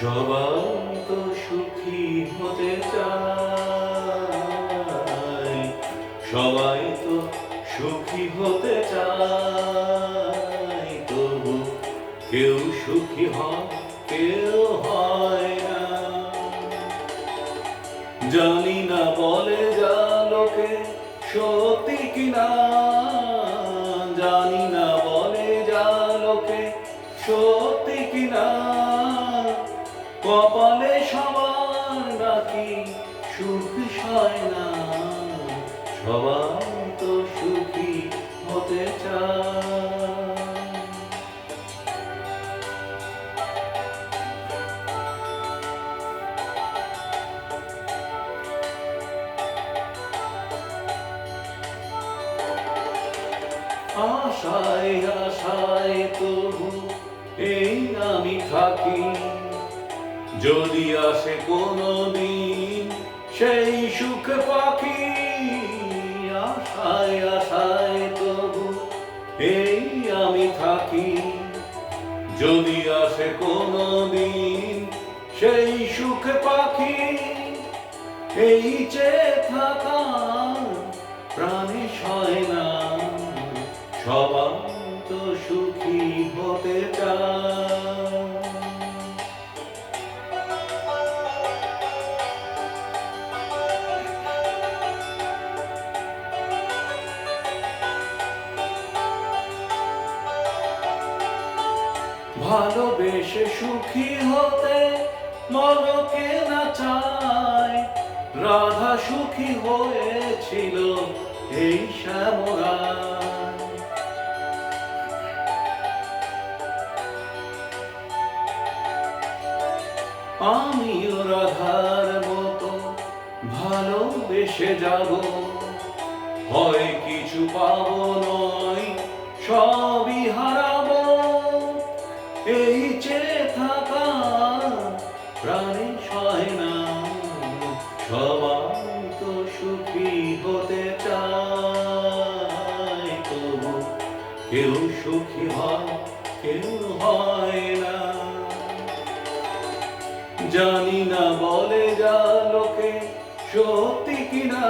সবাই তো সুখী হতে চায়, সবাই তো সুখী হতে চায়, তবু কেউ সুখী হয়, কেউ হয় না। জানি না বলে যা লোকে সত্যি কিনা, জানি না বলে যা লোকে সত্যি কিনা, কপালে সবার নাকি সুখ হয় না। সবাই তো সুখী হতে চায়। আশায় আশায় তবু এই আমি থাকি, যদি আসে কোনো দিন সেই সুখ পাখি। আশায় আশায় তবু এই আমি থাকি, যদি আসে কোনো দিন সেই সুখ পাখি। এই চেয়ে থাকা প্রাণে সয় না, সবাই তো সুখী হতে চায়। ভালোবেসে সুখী হতে মনকে না চায়, রাধা সুখী হয়েছিল এই শ্যামরায়। আমিও রাধার মতো ভালোবেসে যাব, হয় কিছু পাবো নয় সবই হারাবো। এই চেয়ে থাকা প্রাণে সয় না, সবাই তো সুখী হতে চায়, তবু কেউ সুখী হয়, কেউ হয় না। জানি না বলে যা লোকে সত্যি কিনা,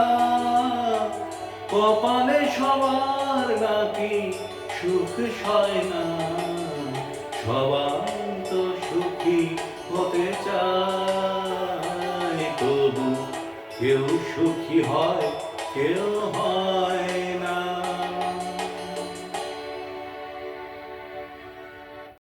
কপালে সবার নাকি সুখ সয় না। সবাই তো সুখী হতে চায়, তবু কেউ সুখী হয়, কেউ হয়